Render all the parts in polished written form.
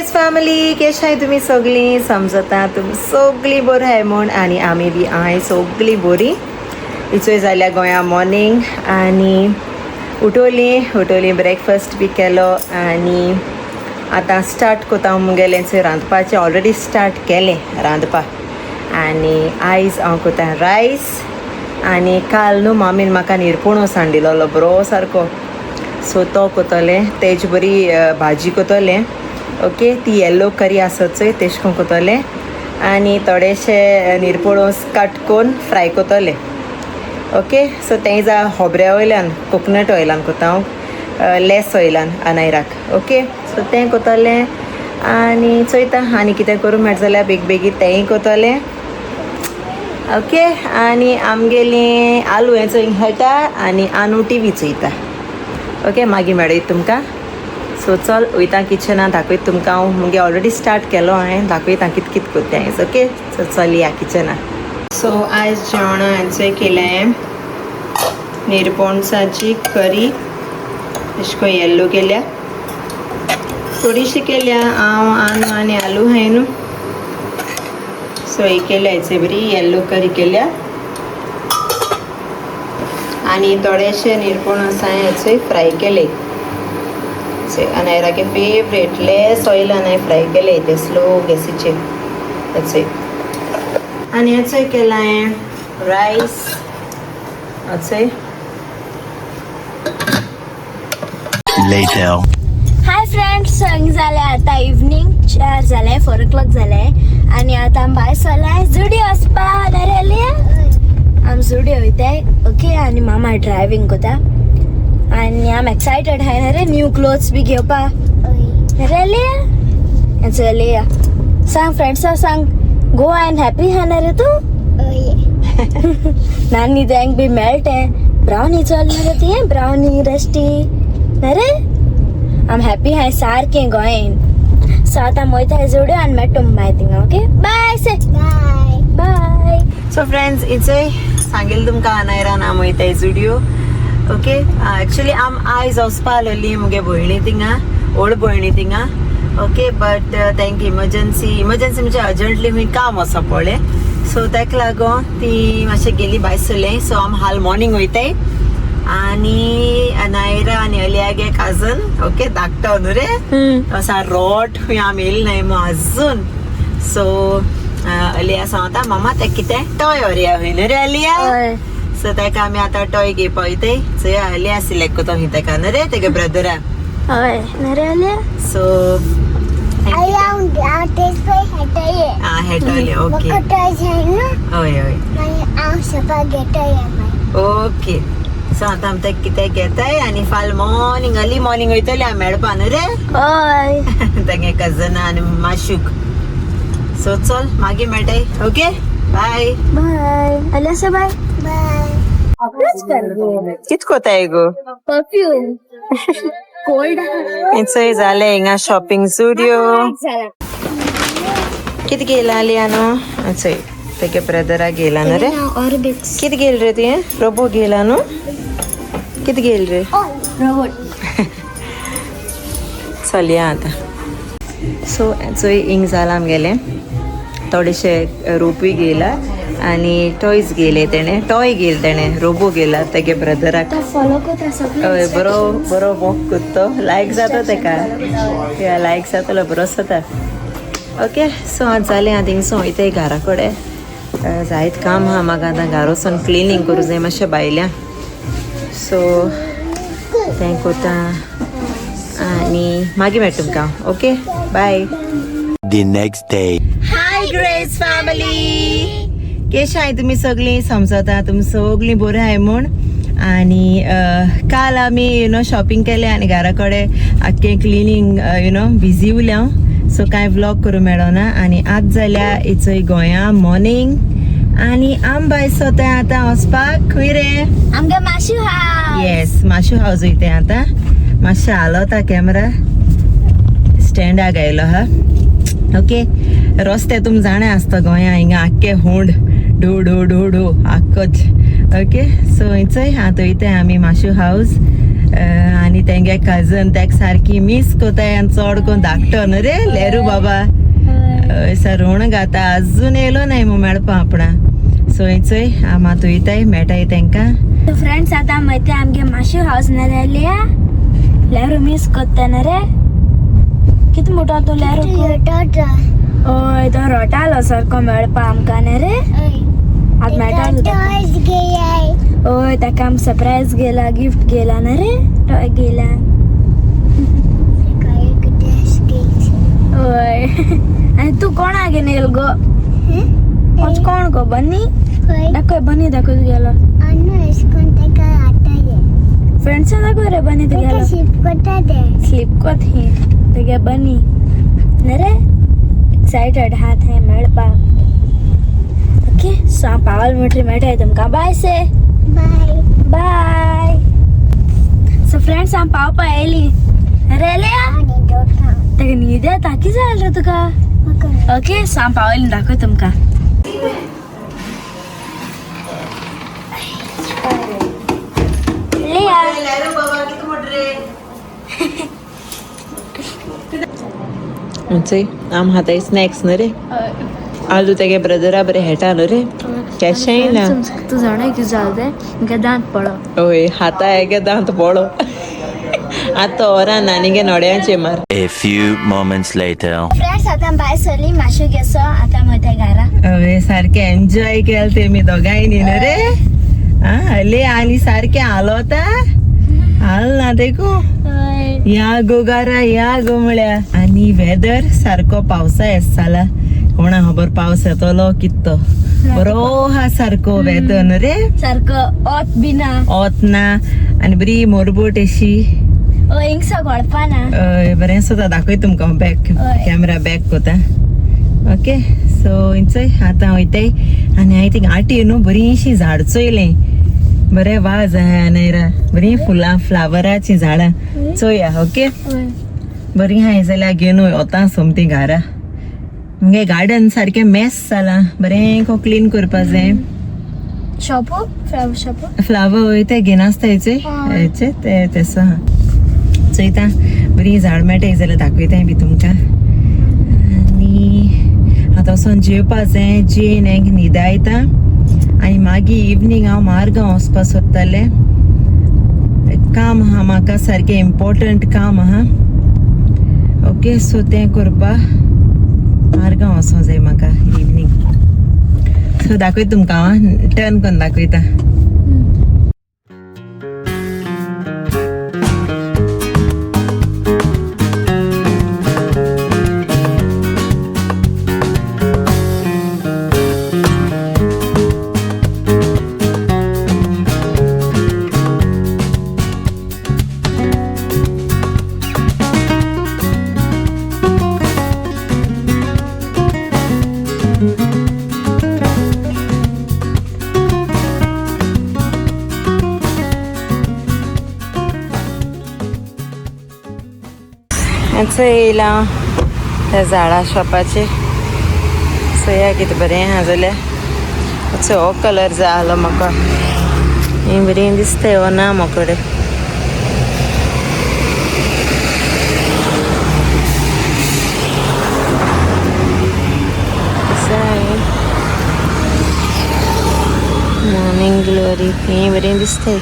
Grace family कशें आहाय तुमी सगळीं समजता तुमी सगळीं बरी आहाय म्हूण आनी आमी बी आहाय सगळीं बरी इचोय जाल्या गोंया मॉर्निंग आनी उठोली ब्रेकफास्ट बी केलो आनी आतां स्टार्ट कोता मुगेलें चोय रांदपाचें ऑलरेडी स्टार्ट केलें रांदपाक आनी आयज हांव कोता रायस आनी काल न्हू मामीन म्हाका निरपोणोस हाडिल्लो बरो सारको सो तो कोतोलें तेज बरी भाजी कोतोलें ओके ती येल्लो करी आसत चोय तेश कोन कोतोलें आनी थोडेशे निरपोणोस कट कोन्न फ्राय कोतोलें ओके सो तें जा खोबऱ्या वयल्यान कोकोनट ऑयलान कोता हांव लेस ऑयलान आनायराक ओके सो तें कोतोलें आनी चोयता आनी कितें करूं मेळ जाल्यार बेगीन तेंय कोतोलें ओके आनी आमगेली आलू हें चोय हेटा आनी आनू टी व्ही चोयता ओके मागीर मेळयत तुमकां सो चल वयता किचनान दाखयत तुमकां हांव मुगे ऑलरेडी स्टार्ट केलो हांवें दाखयता कित कोत्तें हांवें ओके सो चल या किचनान सो आयज जेवणा हांचें केलें निरपोणसाची करी अशें करून येल्लो केल्या थोडीशी केल्या हांव आनू आनी आलू हाय न्हू सो ही केल्या हेचे बरी येल्लो करी केल्या आनी थोडेशे निरपोणस हांवें हेचोय फ्राय केले अनायराके फेवरेट लेस ऑयलान हांवें फ्राय केले ते स्लो गॅसीचेर हेचोय आनी हेचोय केला हांवें रायस हेचोय हाय फ्रेंड्स संग जाले आता इवनिंग 4 जाले 4 o'clock जाले आनी आतां आमी भायर सरलाय जुडिओ वचपा नारेली आमी जुडिओ वयताय ओके आनी मामा ड्रायव्हिंग कोता आनी आम एक्सायटेड हाय ना रे न्यू क्लोथ्स बी घेवपा नारेली चलया सांग फ्रेंड्सा सांग गोवा एंड हॅपी हा ना रे तू नानी तेंक बी मेळटे ब्रावनी चल ना रे ती ब्रावनी रस्टी ना रे आम हॅपी हाय सारकें गोंयन सो आतां वयता जुडिओ आनी मेळटो बाय थिंगा ओके बाय से बाय बाय सो फ्रेंड्स इचोय सांगिल्लें तुमकां अनायरान आम वयताय जुडिओ ओके एक्चुअली आम आयज वचपा आसलोली मुगे भयणी थिंगा ओल्ड भयणी थिंगा ओके बट तेंक इमर्जन्सी म्हणजे अर्जंटली खूंय काम वचो पडलें सो तेका लागून ती मातशें गेली भायर सरलें सो आम हाल मॉर्निंग वयताय आनी अनायरा आनी अलियागे काजन ओके धाकटो न्हू रे असा रोट खूंय आम येयले नाय मो आजून सो अलिया सांगता मामा ते कितें टॉय व्हरया खूंय न्हू रे अलिया सो तेका आमी आतां टॉय घेवपा वयताय चोय अलिया सिलेक्ट कोतो खूंय तेका न्हू रे तेगे ब्रदरा हय ना रे अलिया सो हेटोले ओके हय हय ओके सो आतां आमी तेका कितें घेताय आनी फाल मॉर्निंग अर्ली मॉर्निंग वयतली आमी मेळपा न्हू रे हय तेगे कजन आनी माशूक सो चल मागीर मेळटाय ओके बाय बाय अलिया से बाय बाय कित कोताय गो परफ्यूम कोल्ड इचोय जालें हिंगा शॉपिंग जुडिओ कित गेला अलिया न्हू चोय तेगे ब्रदरा गेला न्हू रे ऑर्बिट्स कित गेल रे तुवें रोबो गेला न्हू कित गेल रे रोबोट चल या आतां सो चोय हिंग जाला आमगेलें थोडेशे रोपूय गेला आनी टॉयज गेले तेणे टॉय गेल तेणे रोबो गेला तेगे ब्रदराक फॉलो करता सगळे हय बरो वॉक करतो लायक जाता तेका या लायक जातलो बरो जाता ओके सो आज जालें आतां थिंगसो वयताय घरा कडेन जायत काम आहा म्हाका आतां घरा वचून क्लिनींग करूं जाय मातशें भायल्या सो तें कोता आनी मागीर मेळटा तुमकां okay bye The next day. Hi Grace family केश आहाय तुमी सगळीं समजता तुमी सगळीं बरी आहाय म्हूण आनी काल आमी शॉपिंग केलें आनी घरा कडेन आख्खें क्लिनींग बिजी उरलें हांव सो कांय व्लॉग करूं मेळो ना आनी आज जाल्यार इचोय गोंया मॉर्निंग आनी आम भायर सोताय आतां वचपाक खंय रे आमगे माशू हाउस येस माशू हावज वयताय आतां मातशें हालवता कॅमेरा स्टँडाक आयलो हा ओके रस्ते तुम जाणें आसता गोंया हिंगा आख्खे हुंड डो डो डो डो आख्खोच ओके सो थंयचोय आतां वयताय आमी माशू हावज आनी तेंगे कजन तेका सारकी मिस कोताय आनी चोड कोन्न धाकटो न्हू रे लेरू बाबा सरून घाता अजून येयलो नाय मू मेळपा आपणा सो चोय आम आतां वयताय मेळटाय तेंकां फ्रेंड्स आता माहिती आमगे माशी हाऊस न राहिल्या लेरू मिस कोत्ता न रे किती मोठा तो लेरू ओय तो रोटालो सारको मेळपा आमकां न रे आज मेळटा ओय ताका आम सरप्राईज गेला गिफ्ट गेला न रे टॉय गेला ओय आणि तू कोण आगे नेल गो आज कोण गो बन्नी दाखव बन्नी दाखव गेलो फ्रेंड्स दाखव रे बन्नी ते गेलो स्लिप को थी ते बन्नी न रे एक्साइटेड हाथ है मेळपा ओके सो पावल मोटरी मेळटाय तुमकां बाय से बाय सो फ्रेंड्स आम पावपा येयली रेल्या तेका न्हीद येता कितें जालें रे तुका ओके सो आम पावली दाखय तुमकां लिया चोय आम हाताय स्नॅक्स न्हू रे आलू तेगे ब्रदरा बरें हेटा न्हू रे केशें येयला तू जाणा कितें जालें तें म्हाका दांत पडो ओय हाता हेगे दांत पडो आतां ओरा नानीगे नोड्यांचे मार A few moments later. Friends आतां भायर सरली मातशें गेसो आतां वयता घरा ओय सारकें एन्जॉय केल तेमी दोगांयनी न्हू रे हले आनी सारकें हालोता हाल ना देखू या गो गारा या गो म्हळ्या आनी वेदर सारको पावसा जाला कोणा खबर पावस येतलो कित्तो बरो हा सारको वेदर न्हू रे सारको ओत बी ना ओत ना आनी बरी मोरबोट अशी हिंगसा गळपा ना बरें सुद्दां दाखय तुमकां बॅक हय. कॅमेरा बॅक कोता ओके सो इंचय आतां वयताय आनी हांवें थिंग आटी न्हू बरीशीं झाड चोयलें बरें वाज आहा न्हयरा बरीं फुलां फ्लावराचीं झाडां चोया ओके बरीं हाय जाल्यार घेवन वता सोमतीं घरा मुगे गार्डन सारकें मॅस जालां बरें को क्लीन करपा जाय शॉपो फ्लावर शॉपो फ्लावर वय ते घेवन आसता हेचे हेचे ते तेसो हा चोयता बरीं झाड मेळटाय जाल्यार दाखयताय बी तुमकां आनी आतां वचोन जेवपा जाय जेन एक न्हिदायता आनी मागीर इवनींग हांव मारगांव वचपा सोदतालें काम आहा म्हाका सारकें इम्पॉर्टंट काम आहा ओके सो तें करपा मारगांव वचों जाय म्हाका इवनींग सो दाखयता तुमकां हांव टर्न करून दाखयता येयला त्या झाडां शॉपाचेर चोया कितें बरें आहा जाल्यार असो हो कलर जाय आसलो म्हाका ही बरी दिसता हो ना म्हाकडे मॉर्निंग ग्लोरी ही बरी दिसता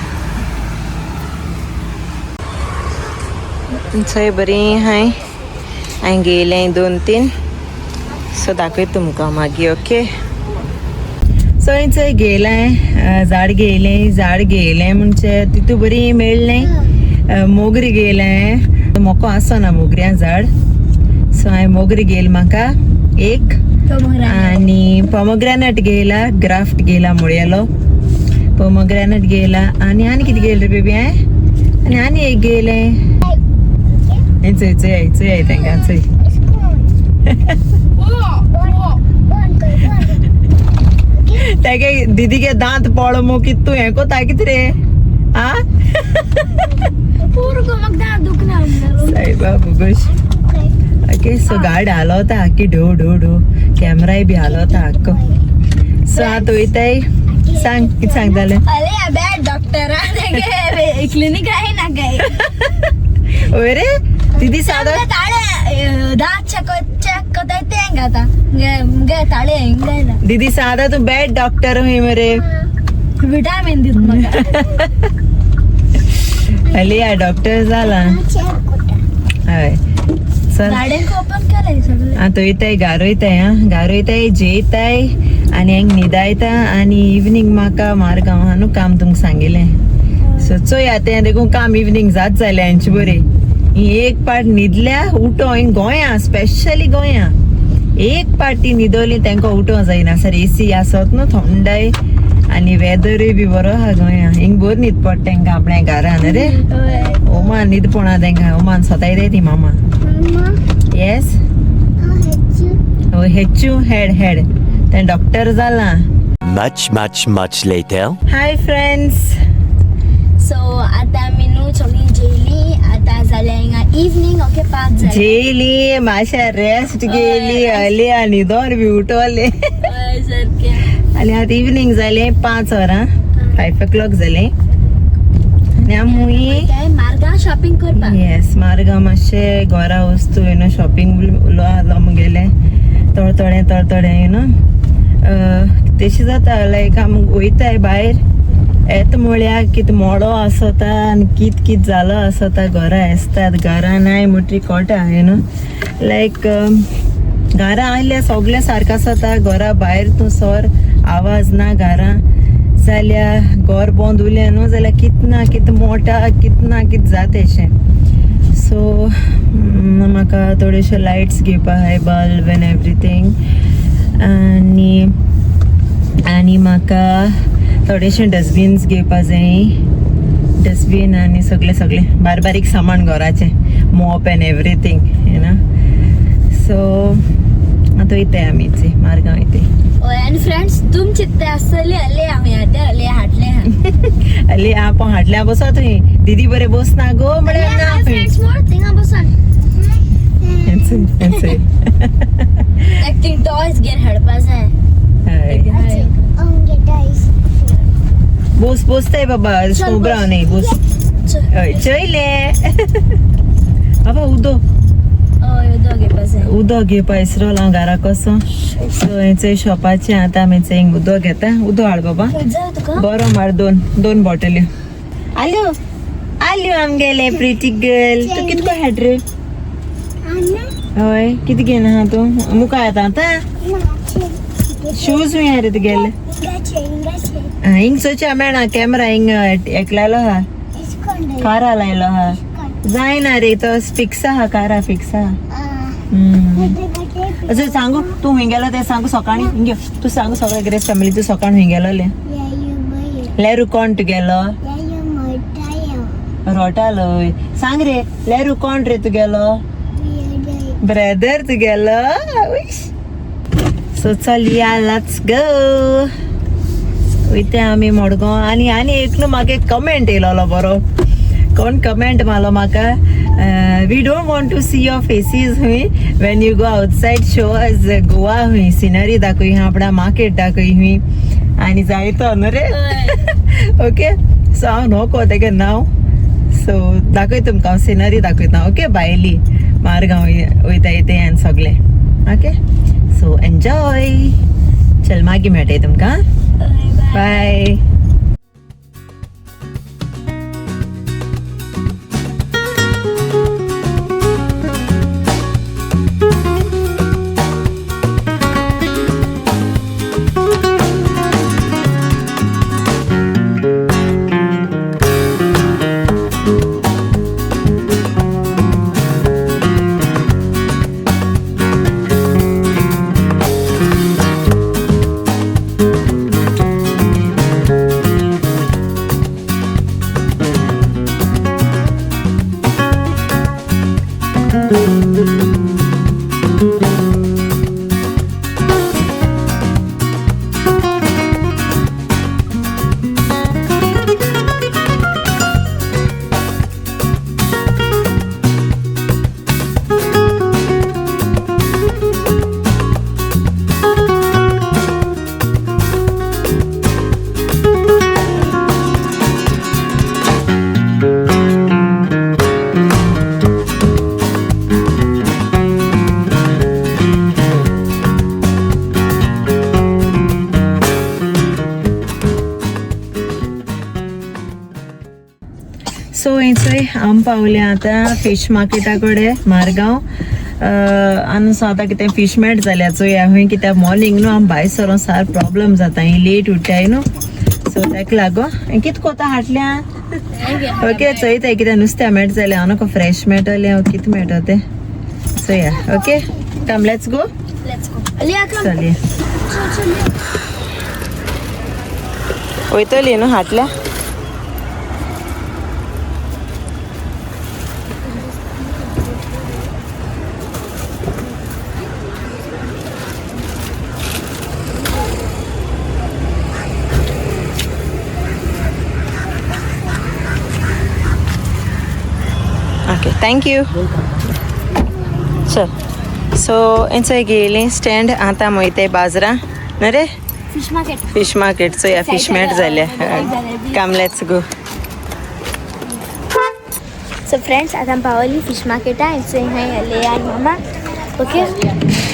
थंय बरी हाय हांवें घेयलें 2-3 सो दाखय तुमकां मागीर ओके सो थंय घेयलें झाड घेयलें म्हणजे तितू बरी मेळ्ळें मोगरी घेयलें मोको आसना मोगऱ्या झाड सो हांवें मोगरी घेयली म्हाका एक आनी पोमोग्रेनेट घेयला ग्राफ्ट घेयला मुळ्यालो पोमोग्रेनेट घेयला आनी कितें घेयलें रे बेबी हांवें आनी एक घेयलें चोय तेंकां चोय तेगे दीदीगे दांत पडो मो कितू हें कोता कितें रे आ सायबा बुगोश ओके सो गाडी हालोता आख्खी ढो ढो ढो कॅमेराय बी हालोता आख्खो सो आतां वयताय सांग कितें सांगतालें डॉक्टरा क्लिनिक आहे ना काय होय रे दीदी साधा ताळे दात चेक करता येते हेंगा आता गे ताळे हेंगा दीदी साधा तू बॅड डॉक्टर हुई मरे विटामिन दित म्हाका हल्ली या डॉक्टर जाला हय चल गाड्यांक ओपन केलंय सगळं आता येताय गारो येताय गारो येताय जेयताय आणि हांग न्हिदायता आणि इवनिंग म्हाका मारगांवानू काम तुमक सांगिल्लें सो चोय आतां देखून काम इवनिंग जात जालें हांची बरी ही एक पाट न्हिदल्या उठो हिंग गोंयां स्पेशली गोंयां एक पाटी न्हिदवली तांकां उठोवं जायना सर एसी आसत न्हू थंडाय आणि वेदरूय बी बरो आहा गोंयां हिंग बरी न्हीद पडटा तांकां आपल्या घरान रे ओमान न्हीद पडना तांकां ओमान सोताय रे ती मामा येस हो हेचू हेड तें डॉक्टर जाला Much later. Hi friends so आता आमी न्हू सगळीं जेयली आता जाल्या हिंगा इवनिंग ओके 5 जाले जेली माश्या रेस्ट गेली हली आणि दोन बी उठवले सारकें आणि आता इवनिंग जाले 5 वरां 5 o'clock जाले आणि आमी काय मार्गा शॉपिंग करपाक येस मार्गांव मातशे घरा वस्तू यू नो शॉपिंग गेले तळतळे यू नो तेशी जाता लायक आम वयताय भायर येत म्हळ्यार कितें मोडो आसता आनी कित जालो आसता घरा येसतात घरा नाय मुठी कोटा यू नो लायक घरा आयल्या सगळें सारकें आसता घरा भायर तूं सर आवाज ना घरा जाल्यार घर बंद उरलें न्हू जाल्यार कित ना कित मोटा कित ना कित जाता अशें सो म्हाका थोड्योश्यो लायट्स घेवपा आहाय बल्ब एंड एवरीथींग आनी म्हाका थोडेशे डस्टबिन्स घेवपा जाय डस्टबीन आनी सगळें बारीक सामान घराचें mop and everything you know so आतां वयताय आमी मार्गांव वयताय आणि फ्रेंड्स तुम चित्ते आसतली हल्ली आमी हल्ली हाटले हल्ली आपण हाटल्या बसत थंय दीदी बरे बस ना गो म्हळ्यार ना फ्रेंड्स मोड थिंगा बसन एक्टिंग टॉयज घेवन हाडपा जाय बोसताय बाबा सोबराव न्ही बोस हय चयले बाबा उदक घेवपा इसरोला घरा कसो सो हेचें शॉपाचें आतां आमी हिंग उदक घेता उदक हाड बाबा बरो मार दोन बॉटल्यो आल्यो आमगेले प्रिटी गर्ल तूं कितको हाड रे हय कितें घेवन आहा तूं मुखार येता आतां शूज हुंय रे तुगेले हिंग चोच्या मेळना कॅमेरा हिंग एकलायलो आहा कारा लायलो आहा जायना रे तो फिक्स आहा कारा फिक्स आहा असं सांगू तू हुंय गेलो ते सांगू सकाळी हिंग तू सांगू सगळे ग्रेस फॅमिली तू सकाळ हुंय गेलोले लेरू कोण तुगेलो रोटालो सांग रे लेरू कोण रे तुगेलो ब्रदर तुगेलो सो चल या लेट्स गो वयते आमी मडगांव आनी एक न्हू म्हाका एक कमेंट येयलोलो बरो कोण कमेंट मारलो म्हाका we don't want to see your faces हुंय when you go outside show us Goa हुंय सिनरी दाखय आपणा मार्केट दाखय हुंय आनी जायतो न्हू रे ओके सो हांव नको तेगे नांव सो दाखय तुमकां हांव सिनरी दाखयता ओके भायली मारगांव वयता येते आनी सगळें ओके सो एन्जॉय चल मागीर मेळटाय तुमकां बाय आम पावले आता फिश मार्केटा कडे मारगांव आनी सो आतां कितें फिश मेट जाल्या चोया हूंय कित्याक मॉर्निंग न्हू आम भायर सरोन सार प्रॉब्लम जाता ही लेट उठटाय न्हू सो ताका लागून कित कोता हाटल्या ओके चोयताय कितें नुस्त्या मेट जाल्यार हांव नको फ्रेश मेळटलें हांव कित मेळटा तें चोया ओके कम लेट्स गो चलया वयतली न्हू हाटल्या ओके थँक यू चल सो थंय गेली स्टँड आतां वयताय बाजरां न्हू रे फिश मार्केट चोया फिश मेट जाल्या come let's go so friends आता पावली फिश मार्केट आहे सो हाय आले आणि मामा ओके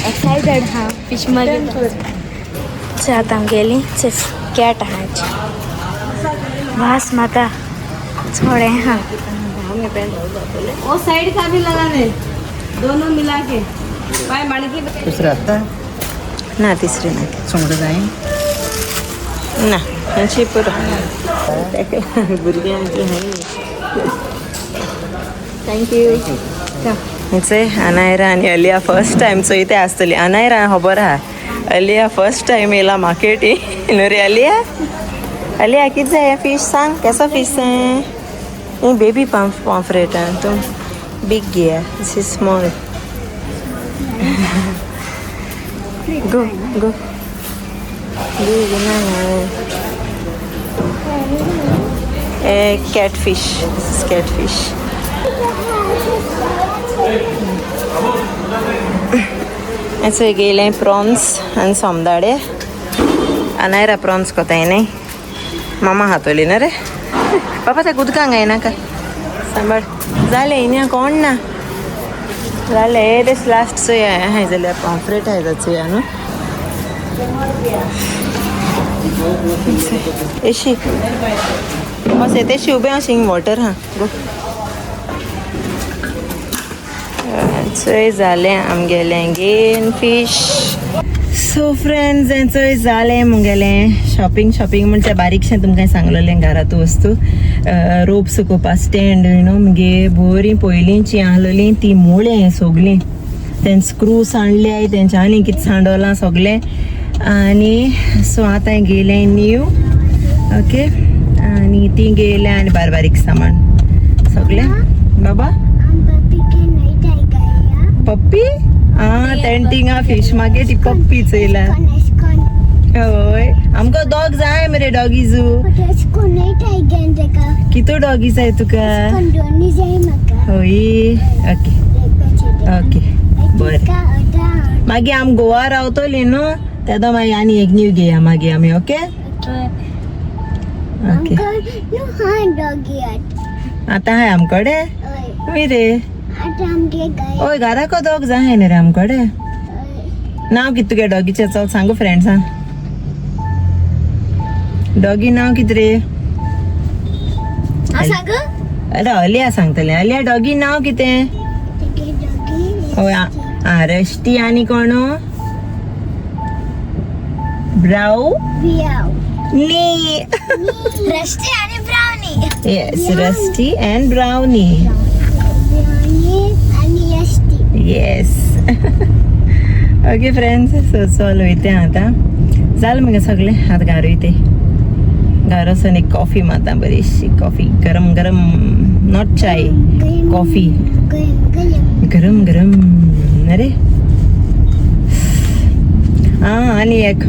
एक्साइटेड हा फिश मार्केट सो आता गेली चस कॅट आहाची वास माता छोड़े हाँ वो साइड का भी लगाने दोनों मिला के पाय मणकी दुसरं आता ना तिसरी ना समोर जाईन ना यांची भुरग्यांची थँक्यू हेचे अनायरा आनी अलिया फर्स्ट टायम चोयते आसतली अनायरा खबर आहा अलिया फर्स्ट टायम येयला मार्केट न्हू रे अलिया कितें जाय फीश सांग केसो फीश जाय ये बेबी पॉम्फ्रेट तुम बिग घे this is small go go catfish. This is catfish. And so गेले prawns आणि सोमदाडे अनायरा prawns कोताय नाही मामा हातोली ना रे पापा त्या उदकांग येना का सांबाळ जाले इन्या कोण ना जाले तेच लास्ट चोया हाय जाल्यार पॉम्फ्रेट हाय चोया न्हू एशी बस येतेशी उबें हांव शिंग वॉटर हा गो चोय जालें आमगेलें गेन फीश सो फ्रेंड्स चोय जालें मुगेलें शॉपिंग म्हणजे बारीकशें तुमकां सांगलोलें घरातू वस्तू रोप सुकोवपा स्टँड यू नो मुगे बरी पयलींची आहलोलीं ती मोळ्या सगलीं तें स्क्रू सांडले तेंच्या आनी कितें सांडोलां सगलें आनी सो आतां गेलें न्यू ओके आनी ती गेलें आनी बारीक सामान सगलें बाबा पप्पी टेंटिंगा फिश मार्केट ही पप्पी चयला होय आमकां डॉग जाय मरे डॉगीजू कितू डॉगी जाय तुका होय ओके ओके बरें मागीर आम गोवा रावतलीं न्हू तेदो मागीर आनी एक न्यू घेया मागीर आमी ओके ओके आतां हाय आमकडे हूंय रे ओय घराको डॉग जाय न्ही रे आमकडे नांव कितें तुगे डॉगीचें चल सांगू फ्रेंड्सां डॉगी नांव कितें रे अरे अलिया सांगतलें अलिया डॉगी नांव कितें ओय रश्टी आनी कोण ब्राऊ नी रस्टी आणि brownie yes rusty and brownie yes okay friends so चल वयते आतां जालें मगे सगळें आतां घरा वयते घरा वचून एक कॉफी माता बरीशी कॉफी गरम गरम नॉट चाय कॉफी गरम गरम अरे आनी एक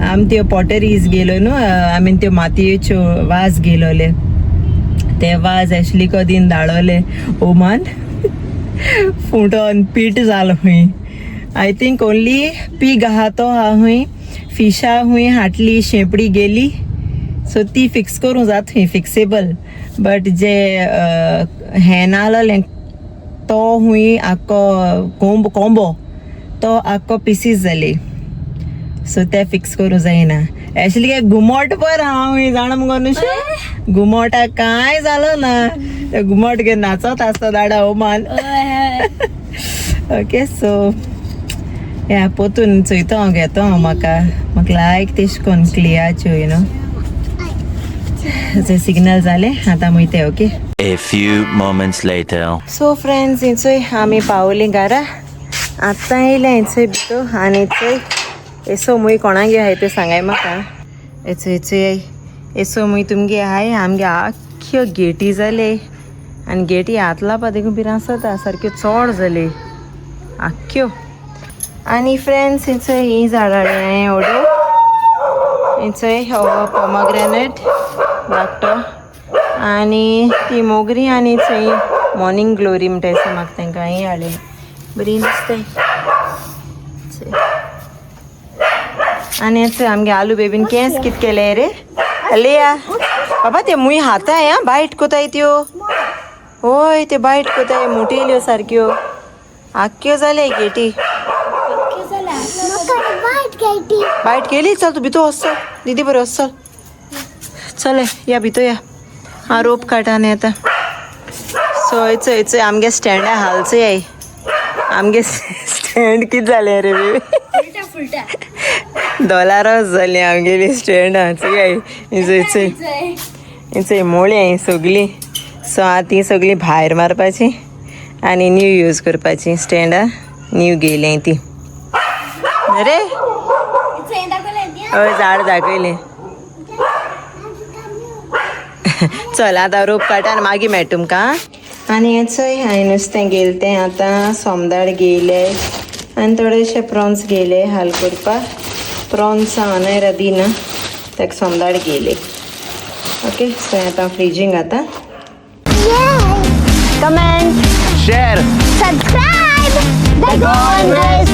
आमी त्यो पॉटरीज गेलो न्हू आमी त्यो मातयेच्यो वाज गेलोले ते वाज एशली कदीन धाडोले ओमान फुटोन पीठ जालो हूंय आय थिंक ओन्ली पीग आहा तो हा हूंय फिशा हूंय हाटली शेंपडी गेली सो ती फिक्स करूं जात हूंय फिक्सेबल बट जे हें नाहलोलें तो हूंय आख्खो कोंबो तो आख्खो पिसीस जाली सो ते फिक्स करूं जायना एक्चुअली काय घुमट पर हांव जाणा मुगो नुशू घुमटा काय जालो ना ते घुमट घेवन नाचत आसता दाडा होमान ओके सो या पोतून चोयतो हांव घेतो हांव म्हाका लायक तेश कोन क्लियाच्यो यू नो सिग्नल जाले आतां वयते okay A few moments later. So friends हिंचोय आमी पावली घरा आतां येयले हिंचोय भितो आनी चोय एसो मुई कोणाक आहाय ते सांगाय म्हाका हेचोय एसो मुई तुमगे आहाय आमगे आख्यो गेटी जाले आनी गेटी हात लावपा देखून पिरां आसता सारक्यो चोड जाले आख्यो आनी फ्रेंड्स हिंचोय ही झाडां हांवें ओडो हिंचोय पोमोग्रेनेट धाकटो आनी ती मोगरी आनी थंय मॉर्निंग ग्लोरी म्हणटा दिसता म्हाका तांकां ही हाडले बरी दिसताय आनी चोय आमगे आलू बेबीन केस कित केले रे लिया बाबा ते मुई हाताय आं बायट कोताय त्यो होय ते बायट कोताय मोठी येयल्यो सारक्यो आख्यो जाले गेटी बायट केली चल तू भितो वच चल दीदी बरें वच चल चल या भितो या हांव रोप काटाने येता सो चोय आमगे स्टँडा हालचोय आय आमगे स्टँड कित जालें रे बेबी $1 जालीं आमगेली स्टँडां चोय चोय मोळी हाय सगळीं सो आतां ती सगळीं भायर मारपाची आनी न्यू यूज करपाची स्टँडां न्यू गेली ती रे हय झाड दाखयलें चल आतां रोप काटा आनी मागीर मेळटा तुमकां आनी हें चोय हांवें नुस्तें गेलें तें आतां सोमदाड घेयले आनी थोडेशे प्रॉन्स घेयले हाल करपाक प्रॉन्स हांव दिना ताका सोमदाड घेयले ओके सो आतां फ्रिजींग घाता comment Share. subscribe the Golden Race